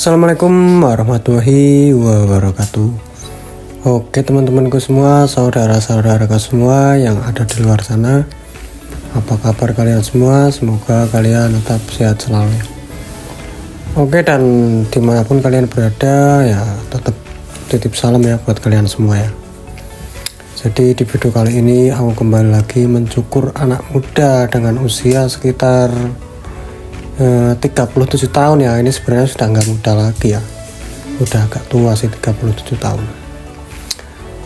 Assalamualaikum warahmatullahi wabarakatuh. Oke teman-temanku semua, saudara-saudaraku semua yang ada di luar sana, apa kabar kalian semua? Semoga kalian tetap sehat selalu. Oke, dan dimanapun kalian berada ya tetap titip salam ya buat kalian semua ya. Jadi di video kali ini aku kembali lagi mencukur anak muda dengan usia sekitar 37 tahun ya. Ini sebenarnya sudah nggak muda lagi ya, udah agak tua sih, 37 tahun.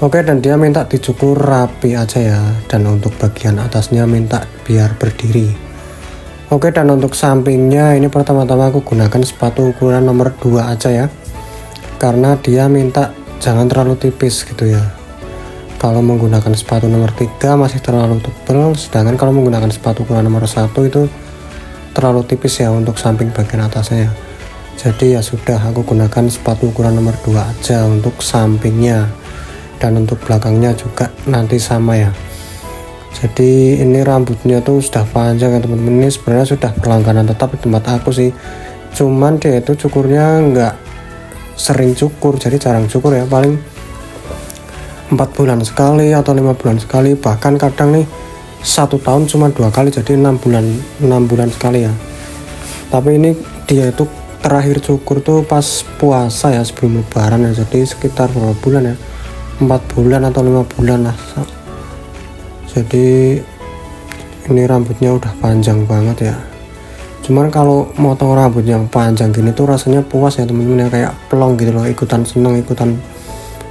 Oke, dan dia minta dicukur rapi aja ya, dan untuk bagian atasnya minta biar berdiri. Oke, dan untuk sampingnya ini pertama-tama aku gunakan sepatu ukuran nomor 2 aja ya, karena dia minta jangan terlalu tipis gitu ya. Kalau menggunakan sepatu nomor 3 masih terlalu tebal, sedangkan kalau menggunakan sepatu ukuran nomor 1 itu terlalu tipis ya untuk samping bagian atasnya. Jadi ya sudah, aku gunakan sepatu ukuran nomor 2 aja untuk sampingnya, dan untuk belakangnya juga nanti sama ya. Jadi ini rambutnya tuh sudah panjang ya teman-teman. Ini sebenarnya sudah berlangganan tetap di tempat aku sih, cuman dia itu cukurnya nggak sering cukur, jadi jarang cukur ya, paling 4 bulan sekali atau 5 bulan sekali, bahkan kadang nih 1 tahun cuma 2 kali, jadi 6 bulan sekali ya. Tapi ini dia itu terakhir cukur tuh pas puasa ya, sebelum lebaran ya, jadi sekitar berapa bulan ya, 4 bulan atau 5 bulan lah. Jadi ini rambutnya udah panjang banget ya. Cuman kalau motong rambut yang panjang gini tuh rasanya puas ya temen-temen ya, kayak plong gitu loh, ikutan seneng, ikutan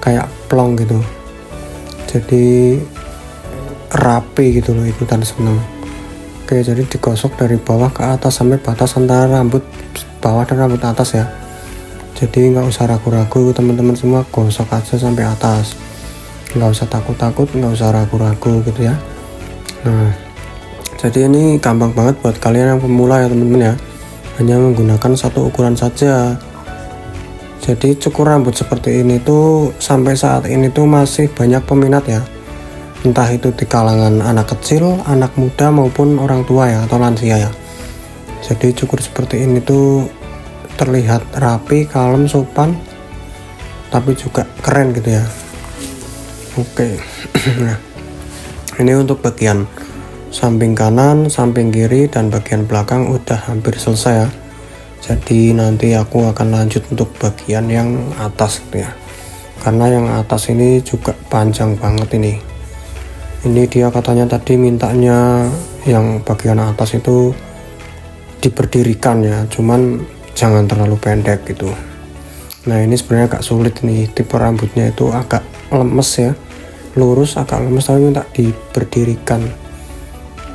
kayak plong gitu, jadi rapi gitu loh, ikutan seneng. Oke, jadi digosok dari bawah ke atas sampai batas antara rambut bawah dan rambut atas ya. Jadi nggak usah ragu-ragu teman-teman semua, gosok aja sampai atas, nggak usah takut-takut, nggak usah ragu-ragu gitu ya. Nah, jadi ini gampang banget buat kalian yang pemula ya teman-teman ya, hanya menggunakan satu ukuran saja. Jadi cukur rambut seperti ini tuh sampai saat ini tuh masih banyak peminat ya, entah itu di kalangan anak kecil, anak muda maupun orang tua ya, atau lansia ya. Jadi cukur seperti ini tuh terlihat rapi, kalem, sopan, tapi juga keren gitu ya. Oke. Nah, ini untuk bagian samping kanan, samping kiri, dan bagian belakang udah hampir selesai ya. Jadi nanti aku akan lanjut untuk bagian yang atas gitu ya, karena yang atas ini juga panjang banget ini. Ini dia katanya tadi mintanya yang bagian atas itu diberdirikan ya, cuman jangan terlalu pendek gitu. Nah ini sebenarnya agak sulit nih, tipe rambutnya itu agak lemes ya, lurus agak lemes tapi minta diberdirikan.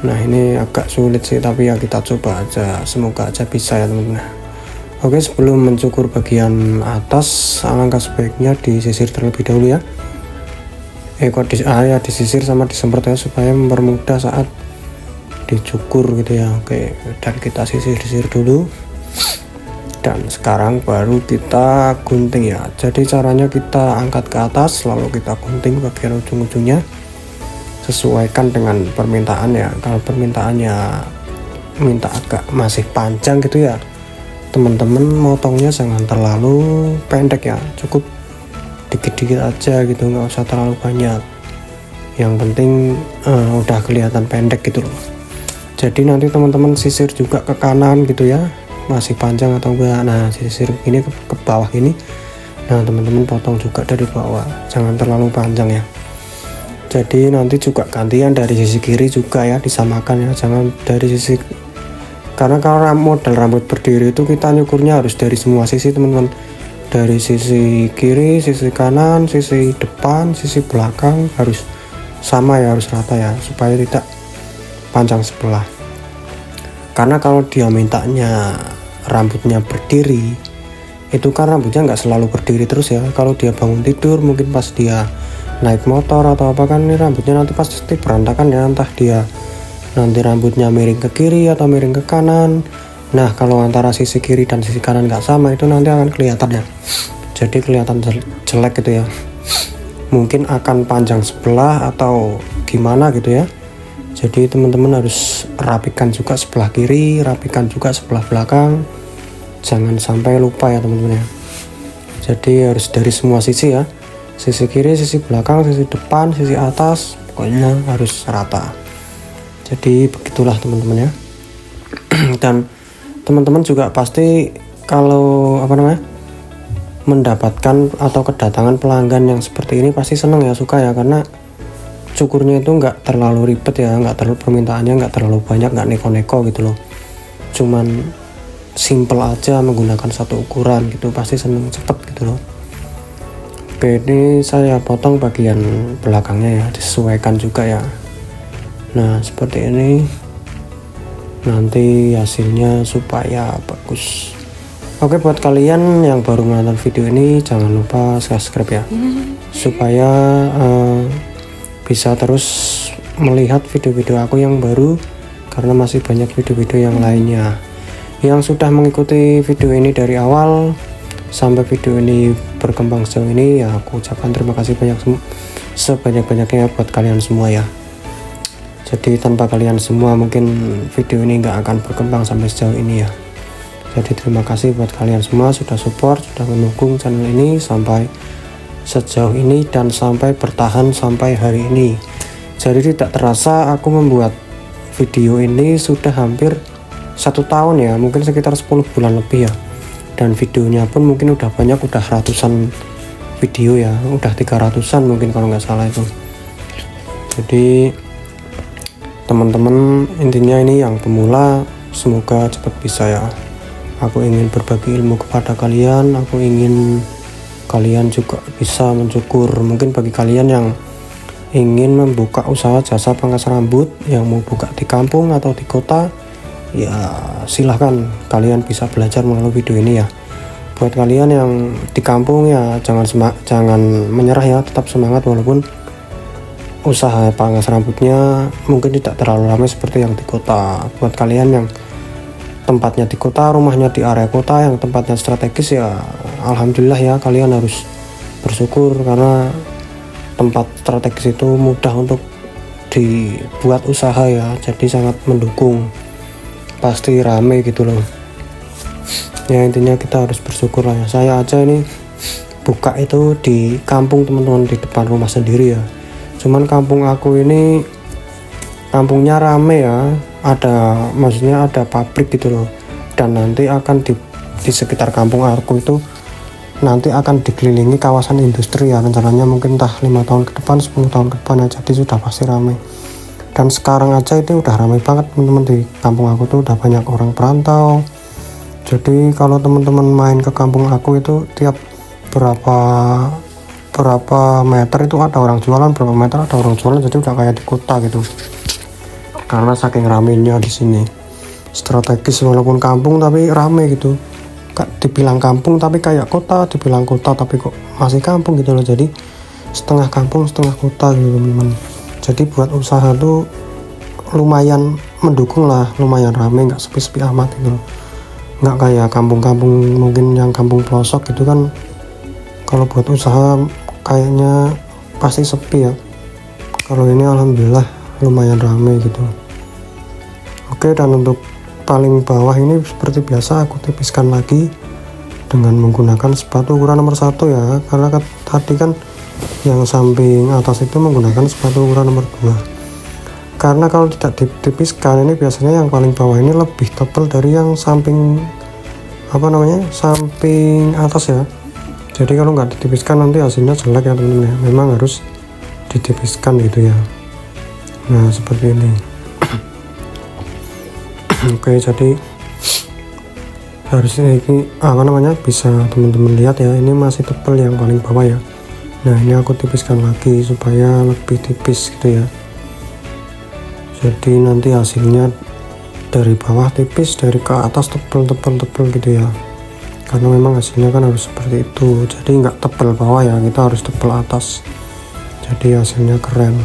Nah ini agak sulit sih, tapi ya kita coba aja, semoga aja bisa ya teman-teman. Oke, sebelum mencukur bagian atas, alangkah sebaiknya disisir terlebih dahulu ya. Disisir sama disemprot ya, supaya mempermudah saat dicukur gitu ya. Oke, dan kita sisir dulu, dan sekarang baru kita gunting ya. Jadi caranya kita angkat ke atas, lalu kita gunting bagian ujung-ujungnya, sesuaikan dengan permintaan ya. Kalau permintaannya minta agak masih panjang gitu ya, teman-teman motongnya jangan terlalu pendek ya, cukup dikit-dikit aja gitu, nggak usah terlalu banyak, yang penting udah kelihatan pendek gitu loh. Jadi nanti teman-teman sisir juga ke kanan gitu ya, masih panjang atau enggak. Nah sisir ini ke bawah ini, nah teman-teman potong juga dari bawah, jangan terlalu panjang ya. Jadi nanti juga gantian dari sisi kiri juga ya, disamakan ya, jangan dari sisi, karena kalau model rambut berdiri itu kita nyukurnya harus dari semua sisi teman-teman, dari sisi kiri, sisi kanan, sisi depan, sisi belakang, harus sama ya, harus rata ya, supaya tidak panjang sebelah. Karena kalau dia mintanya rambutnya berdiri, itu kan rambutnya nggak selalu berdiri terus ya. Kalau dia bangun tidur, mungkin pas dia naik motor atau apa, kan ini rambutnya nanti pasti berantakan ya, entah dia nanti rambutnya miring ke kiri atau miring ke kanan. Nah kalau antara sisi kiri dan sisi kanan nggak sama, itu nanti akan kelihatan ya, jadi kelihatan jelek gitu ya, mungkin akan panjang sebelah atau gimana gitu ya. Jadi teman-teman harus rapikan juga sebelah kiri, rapikan juga sebelah belakang, jangan sampai lupa ya teman-teman ya. Jadi harus dari semua sisi ya, sisi kiri, sisi belakang, sisi depan, sisi atas, pokoknya harus rata. Jadi begitulah teman-teman ya. Dan teman-teman juga pasti kalau mendapatkan atau kedatangan pelanggan yang seperti ini pasti seneng ya, suka ya, karena cukurnya itu nggak terlalu ribet ya, nggak terlalu permintaannya nggak terlalu banyak, nggak neko-neko gitu loh, cuman simple aja menggunakan satu ukuran gitu, pasti seneng, cepet gitu loh. Oke, ini saya potong bagian belakangnya ya, disesuaikan juga ya. Nah seperti ini nanti hasilnya supaya bagus. Oke, buat kalian yang baru menonton video ini jangan lupa subscribe ya, supaya bisa terus melihat video-video aku yang baru, karena masih banyak video-video yang lainnya. Yang sudah mengikuti video ini dari awal sampai video ini berkembang sejauh ini ya, aku ucapkan terima kasih sebanyak-banyaknya buat kalian semua ya. Jadi tanpa kalian semua mungkin video ini nggak akan berkembang sampai sejauh ini ya. Jadi terima kasih buat kalian semua sudah support, sudah mendukung channel ini sampai sejauh ini dan sampai bertahan sampai hari ini. Jadi tidak terasa aku membuat video ini sudah hampir 1 tahun ya, mungkin sekitar 10 bulan lebih ya. Dan videonya pun mungkin udah banyak, udah ratusan video ya, udah 300-an mungkin kalau nggak salah itu. Jadi teman-teman, intinya ini yang pemula semoga cepat bisa ya. Aku ingin berbagi ilmu kepada kalian, aku ingin kalian juga bisa mencukur. Mungkin bagi kalian yang ingin membuka usaha jasa pangkas rambut, yang mau buka di kampung atau di kota, ya silahkan kalian bisa belajar melalui video ini ya. Buat kalian yang di kampung ya jangan menyerah ya, tetap semangat walaupun usaha pangkas rambutnya mungkin tidak terlalu ramai seperti yang di kota. Buat kalian yang tempatnya di kota, rumahnya di area kota yang tempatnya strategis ya, alhamdulillah ya, kalian harus bersyukur karena tempat strategis itu mudah untuk dibuat usaha ya, jadi sangat mendukung, pasti rame gitu loh ya. Intinya kita harus bersyukur lah ya. Saya aja ini buka itu di kampung teman-teman, di depan rumah sendiri ya, cuman kampung aku ini kampungnya rame ya, maksudnya ada pabrik gitu loh, dan nanti akan di sekitar kampung aku itu nanti akan dikelilingi kawasan industri ya, rencananya mungkin entah 5 tahun ke depan, 10 tahun ke depan ya, jadi sudah pasti ramai. Dan sekarang aja itu udah ramai banget teman-teman, di kampung aku tuh udah banyak orang perantau. Jadi kalau teman-teman main ke kampung aku itu tiap berapa meter itu ada orang jualan, berapa meter ada orang jualan, jadi udah kayak di kota gitu. Karena saking ramenya di sini, strategis walaupun kampung tapi rame gitu. Dibilang kampung tapi kayak kota, dibilang kota tapi kok masih kampung gitu loh. Jadi setengah kampung setengah kota gitu teman-teman. Jadi buat usaha tuh lumayan mendukung lah, lumayan rame, nggak sepi-sepi amat gitu loh. Nggak kayak kampung-kampung mungkin yang kampung pelosok gitu kan, kalau buat usaha kayaknya pasti sepi ya. Kalau ini alhamdulillah lumayan ramai gitu. Oke, dan untuk paling bawah ini seperti biasa aku tipiskan lagi dengan menggunakan sepatu ukuran nomor 1 ya, karena tadi kan yang samping atas itu menggunakan sepatu ukuran nomor 2. Karena kalau tidak ditipiskan ini biasanya yang paling bawah ini lebih tebal dari yang samping samping atas ya. Jadi kalau nggak ditipiskan nanti hasilnya jelek ya teman-teman ya, memang harus ditipiskan gitu ya. Nah seperti ini. Oke, jadi harusnya ini bisa teman-teman lihat ya, ini masih tebal yang paling bawah ya. Nah ini aku tipiskan lagi supaya lebih tipis gitu ya. Jadi nanti hasilnya dari bawah tipis, dari ke atas tebal gitu ya. Karena memang hasilnya kan harus seperti itu. Jadi nggak tebal bawah ya, kita harus tebal atas. Jadi hasilnya keren.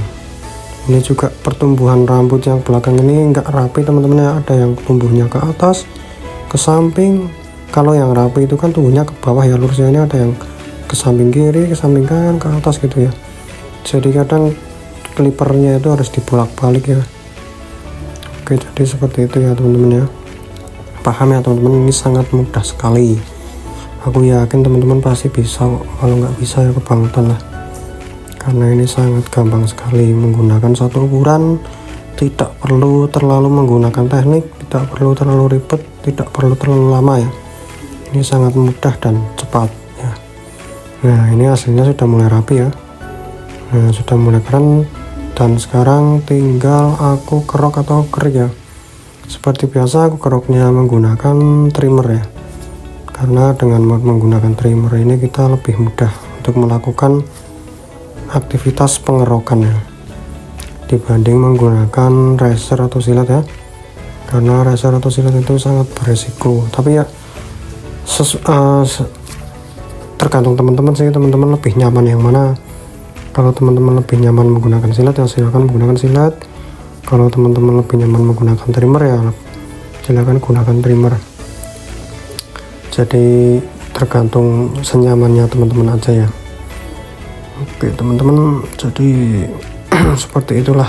Ini juga pertumbuhan rambut yang belakang ini nggak rapi teman-teman ya, ada yang tumbuhnya ke atas, ke samping. Kalau yang rapi itu kan tumbuhnya ke bawah ya, lurusnya. Ini ada yang ke samping kiri, ke samping kanan, ke atas gitu ya. Jadi kadang clippernya itu harus dibolak-balik ya. Oke, jadi seperti itu ya teman-teman ya. paham ya teman-teman, ini sangat mudah sekali. Aku yakin teman-teman pasti bisa, kalau nggak bisa ya kebangetan lah, karena ini sangat gampang sekali. Menggunakan satu ukuran, tidak perlu terlalu menggunakan teknik, tidak perlu terlalu ribet, tidak perlu terlalu lama ya. Ini sangat mudah dan cepat ya. Nah ini hasilnya sudah mulai rapi ya. Nah sudah mulai keren, dan sekarang tinggal aku kerok atau kerik ya. Seperti biasa aku keroknya menggunakan trimmer ya, karena dengan menggunakan trimmer ini kita lebih mudah untuk melakukan aktivitas pengerokan ya, dibanding menggunakan razor atau silet ya. Karena razor atau silet itu sangat beresiko, tapi ya tergantung teman-teman sih, teman-teman lebih nyaman yang mana. Kalau teman-teman lebih nyaman menggunakan silet ya silakan menggunakan silet. Kalau teman-teman lebih nyaman menggunakan trimmer ya silakan gunakan trimmer. Jadi tergantung senyamannya teman-teman aja ya. Oke teman-teman, jadi seperti itulah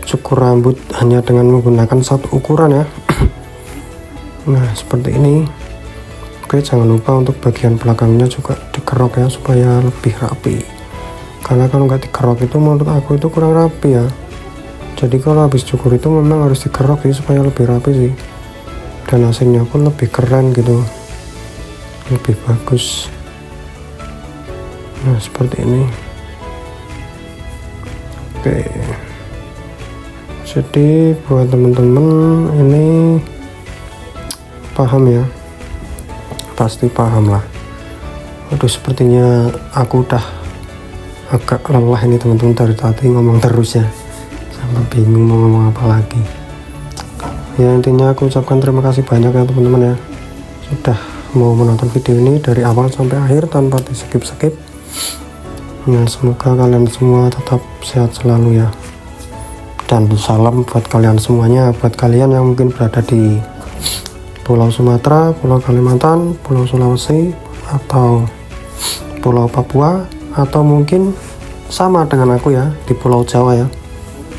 cukur rambut hanya dengan menggunakan satu ukuran ya. Nah seperti ini. Oke, jangan lupa untuk bagian belakangnya juga dikerok ya, supaya lebih rapi. Karena kalau nggak dikerok itu menurut aku itu kurang rapi ya. Jadi kalau habis cukur itu memang harus dikerok sih, supaya lebih rapi sih, dan hasilnya pun lebih keren gitu, lebih bagus. Nah seperti ini. Oke, jadi buat teman-teman ini paham ya, pasti paham lah. Waduh sepertinya aku udah agak lelah ini teman-teman, dari tadi ngomong terus ya, sampai bingung mau ngomong apa lagi ya. Intinya aku ucapkan terima kasih banyak ya teman-teman ya, sudah mau menonton video ini dari awal sampai akhir tanpa di skip-skip. Nah semoga kalian semua tetap sehat selalu ya, dan salam buat kalian semuanya, buat kalian yang mungkin berada di Pulau Sumatera, Pulau Kalimantan, Pulau Sulawesi, atau Pulau Papua, atau mungkin sama dengan aku ya di Pulau Jawa ya.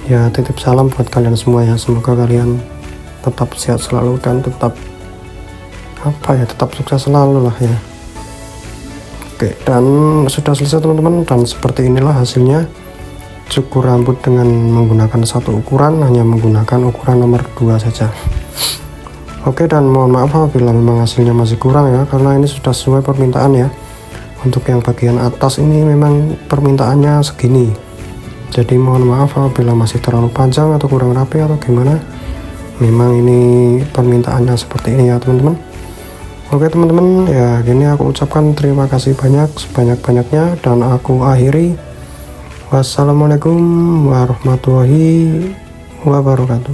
Ya titip salam buat kalian semua ya, semoga kalian tetap sehat selalu dan tetap tetap sukses selalu lah ya. Oke, dan sudah selesai teman-teman, dan seperti inilah hasilnya cukur rambut dengan menggunakan satu ukuran, hanya menggunakan ukuran nomor 2 saja. Oke, dan mohon maaf apabila memang hasilnya masih kurang ya, karena ini sudah sesuai permintaan ya. Untuk yang bagian atas ini memang permintaannya segini, jadi mohon maaf apabila masih terlalu panjang atau kurang rapi atau gimana. Memang ini permintaannya seperti ini ya teman-teman. Oke teman-teman, ya gini aku ucapkan terima kasih banyak sebanyak-banyaknya, dan aku akhiri. Wassalamualaikum warahmatullahi wabarakatuh.